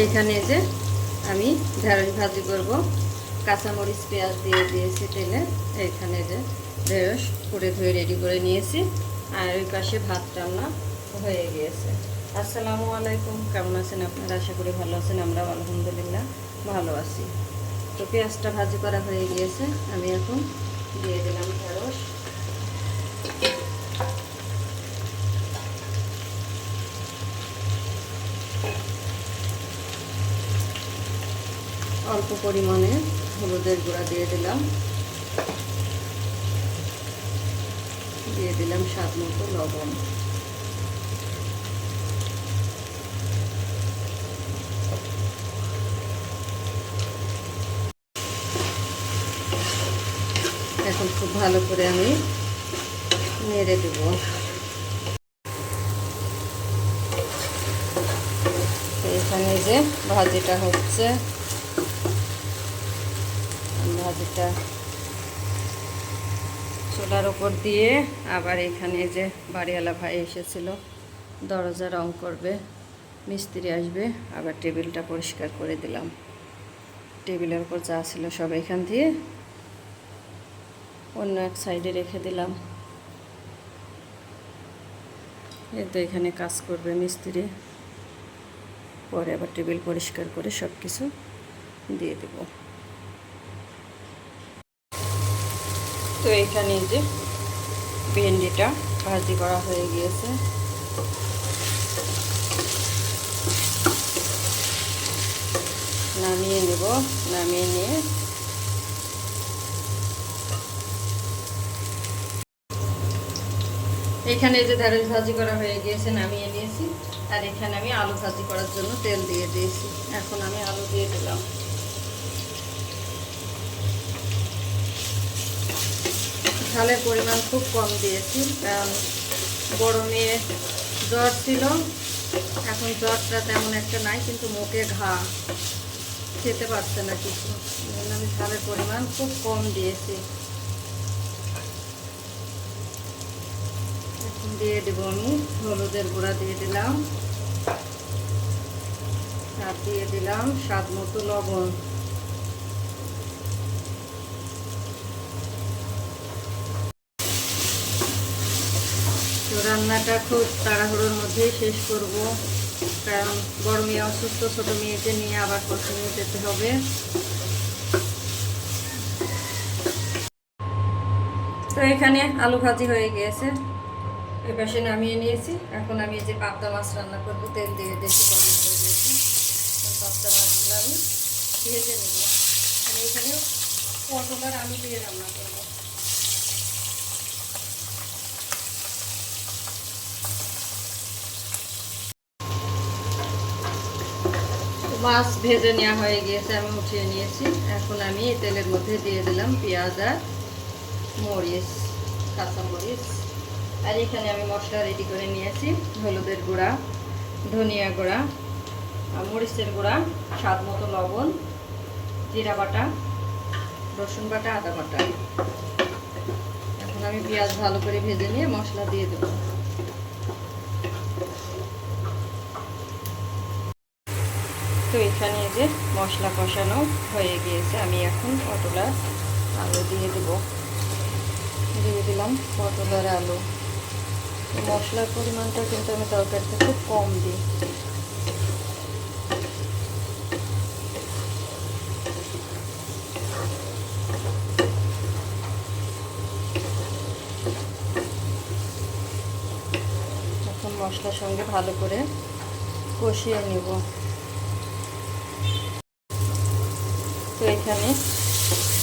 এইখানে যে আমি ঢেঁড়স ভাজি করব, কাঁচামরিচ পেঁয়াজ দিয়ে দিয়েছি তেলে। এইখানে যে ঢেঁড়স কুটে ধুয়ে রেডি করে নিয়েছি, আর ওই পাশে ভাত রান্না হয়ে গিয়েছে। আসসালামু আলাইকুম, কেমন আছেন আপনারা? আশা করি ভালো আছেন। আমরাও আলহামদুলিল্লাহ ভালো আছি। তো পেঁয়াজটা ভাজি করা হয়ে গিয়েছে, আমি এখন দিয়ে দিলাম ঢেঁড়স। অল্প পরিমাণে হলুদের গুঁড়া দিয়ে দিলাম, দিয়ে দিলাম স্বাদ মতো লবণ। এখন খুব ভালো করে আমি নেড়ে দেব। এখানে যে ভাজিটা হচ্ছে, ভাজিটা চুলার ওপর দিয়ে, আবার এখানে যে বাড়িওয়ালা ভাই এসেছিল, দরজা রং করবে, মিস্ত্রি আসবে, আবার টেবিলটা পরিষ্কার করে দিলাম। টেবিলের উপর যা ছিল সব এখান দিয়ে অন্য এক সাইডে রেখে দিলাম। এই তো এখানে কাজ করবে মিস্ত্রি, পরে আবার টেবিল পরিষ্কার করে সব কিছু দিয়ে দেব। তো এইখানে যে ভেন্ডিটা ভাজি করা হয়ে গিয়েছে, নামিয়ে নেব। নামিয়ে নিয়ে এখানে যে ঢেঁড়স ভাজি করা হয়ে গিয়েছে, নামিয়ে নিয়েছি। আর এখানে আমি আলু ভাজি করার জন্য তেল দিয়ে দিয়েছি। এখন আমি আলু দিয়ে দিলাম। ঝালের পরিমাণ খুব কম দিয়েছি, কারণ বড় মেয়ে জ্বর ছিল, এখন জ্বরটা তেমন একটা নাই, কিন্তু মুখে ঘা, খেতে পারছে না কিছু। আমি ঝালের পরিমাণ খুব কম দিয়েছি। এখন দিয়ে দেবো আমি হলুদের গুঁড়া দিয়ে দিলাম, আর দিয়ে দিলাম স্বাদ মতো লবণ। তো রান্নাটা খুব তাড়াহুড়োর মধ্যেই শেষ করব, কারণ বড় মেয়ে অসুস্থ, ছোট মেয়েকে নিয়ে আবার কোচিংয়ে যেতে হবে। তো এখানে আলু ভাজি হয়ে গিয়েছে, এই পাশে নামিয়ে নিয়েছি। এখন আমি এই যে পাবদা মাছ রান্না করব, তেল দিয়ে দিয়েছি, গরম হয়ে গিয়েছে। পাবদা মাছগুলো আমি ভেজে নেব। আমি এখানে পটল আর আলু দিয়ে রান্না করব। মাছ ভেজে নেওয়া হয়ে গিয়েছে, আমি উঠিয়ে নিয়েছি। এখন আমি এই তেলের মধ্যে দিয়ে দিলাম পেঁয়াজ আর মরিচ, কাঁচা মরিচ। আর এখানে আমি মশলা রেডি করে নিয়েছি, হলুদের গুঁড়া, ধনিয়া গুঁড়া, মরিচের গুঁড়া, স্বাদ মতো লবণ, জিরা বাটা, রসুন বাটা, আদা বাটা। এখন আমি পেঁয়াজ ভালো করে ভেজে নিয়ে মশলা দিয়ে দেবো। তো এখানে যে মশলা কষানো হয়ে গিয়েছে, আমি এখন পটল আর আলু দিয়ে দেবো। দিয়ে দিলাম পটল আর আলু। মশলার পরিমাণটা কিন্তু আমি তরকারিতে খুব কম দিই। এখন মশলার সঙ্গে ভালো করে কষিয়ে নেব। তো এখানে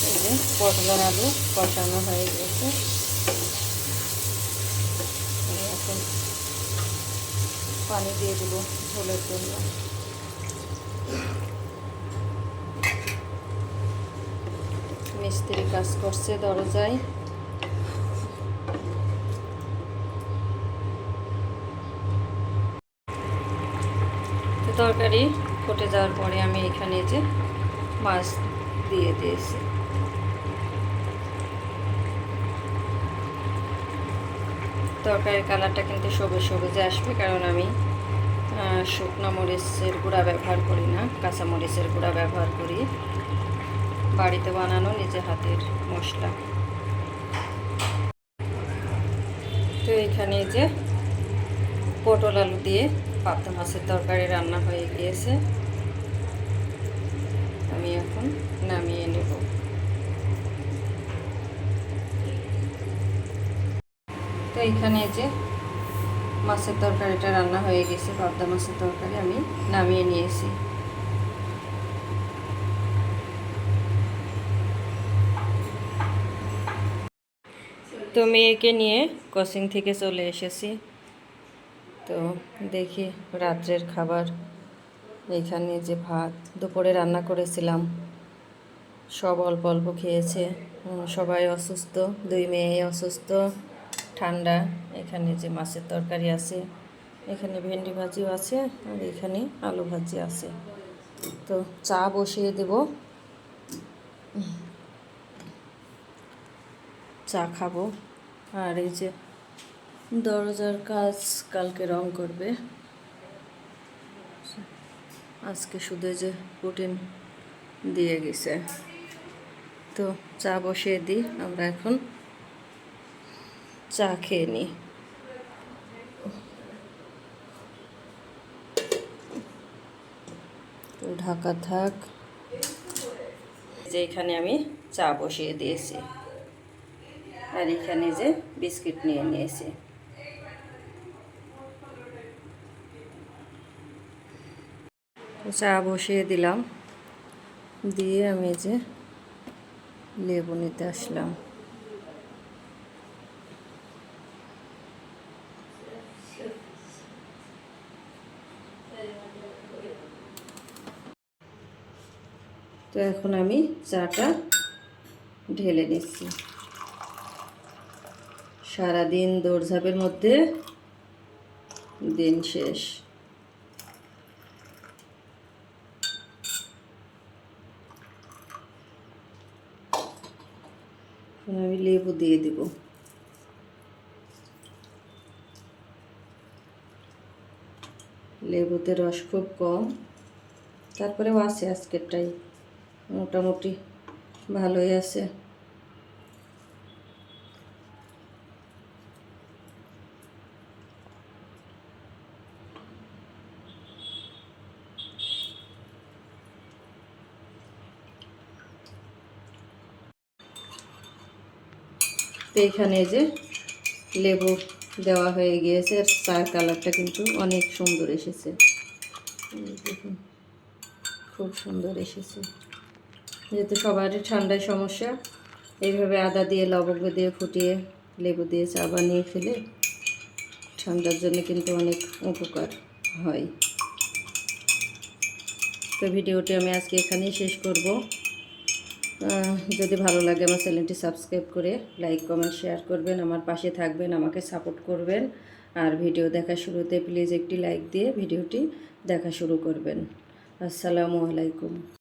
এই যে পটল আর আলু কষানো হয়ে গেছে, এখন পানি দিয়ে দেবো ঝোলের জন্য। মিস্ত্রি কাজ করছে দরজায়। তো তরকারি ফুটে যাওয়ার পরে আমি এখানে যে মাছ দিয়ে দিয়েছি। তরকারির কালারটা কিন্তু সবুজ সবুজে আসবে, কারণ আমি শুকনো মরিচের গুঁড়া ব্যবহার করি না, কাঁচা মরিচের গুঁড়া ব্যবহার করি। বাড়িতে বানানো নিজে হাতের মশলা। তো এখানে যে পটল আলু দিয়ে পাবদা মাছের তরকারি রান্না হয়ে গিয়েছে, আমি এখন নামিয়ে নেব। তো এখানে যে মাছের তরকারিটা রান্না হয়ে গেছে, পাবদা মাছের তরকারি আমি নামিয়ে নিয়েছি। তো মেয়েকে নিয়ে কোচিং থেকে চলে এসেছি। তো দেখি রাত্রের খাবার, এখানে যে ভাত দুপুরে রান্না করেছিলাম সব অল্প অল্প খেয়েছে। সবাই অসুস্থ, 2 মেয়ে অসুস্থ, ঠান্ডা। এখানে যে মাছের তরকারি আছে, এখানে ভেন্ডি ভাজিও আছে, আর এখানে আলু ভাজি আছে। তো চা বসিয়ে দেব, চা খাবো। আর এই যে দরজার কাজ কালকে রং করবে, আজকে শুধু যে পুটিন দিয়ে গেছে। তো চা বসিয়ে দিই, আমরা এখন চা খেয়ে নিই। তো ঢাকা থাক। যে এখানে আমি চা বসিয়ে দিয়েছি, আর এখানে যে বিস্কিট নিয়ে নিয়েছি। চা বসিয়ে দিলাম, দিয়ে আমি যে লেবু নিতে আসলাম। তো এখন আমি চাটা ঢেলে নিচ্ছি। সারাদিন দৌড়ঝাঁপের মধ্যে দিন শেষ। এখন আমি লেবু দিয়ে দিব। লেবুতে রস খুব কম, তারপরেও আছে, আজকেরটাই মোটামুটি ভালোই আছে। তো এখানে যে লেবু দেওয়া হয়ে গিয়েছে, আর চায়ের কালারটা কিন্তু অনেক সুন্দর এসেছে, দেখুন খুব সুন্দর এসেছে। যেহেতু সবারই ঠান্ডায় সমস্যা, এইভাবে আদা দিয়ে লবঙ্গ দিয়ে ফুটিয়ে লেবু দিয়ে চা বানিয়ে খেলে ঠান্ডার জন্য কিন্তু অনেক উপকার হয়। তো ভিডিওটি আমি আজকে এখানেই শেষ করব। যদি ভালো লাগে আমার চ্যানেলটি সাবস্ক্রাইব করে লাইক কমেন্ট শেয়ার করবেন, আমার পাশে থাকবেন, আমাকে সাপোর্ট করবেন। আর ভিডিও দেখা শুরুতে প্লিজ একটি লাইক দিয়ে ভিডিওটি দেখা শুরু করবেন। আসসালামু আলাইকুম।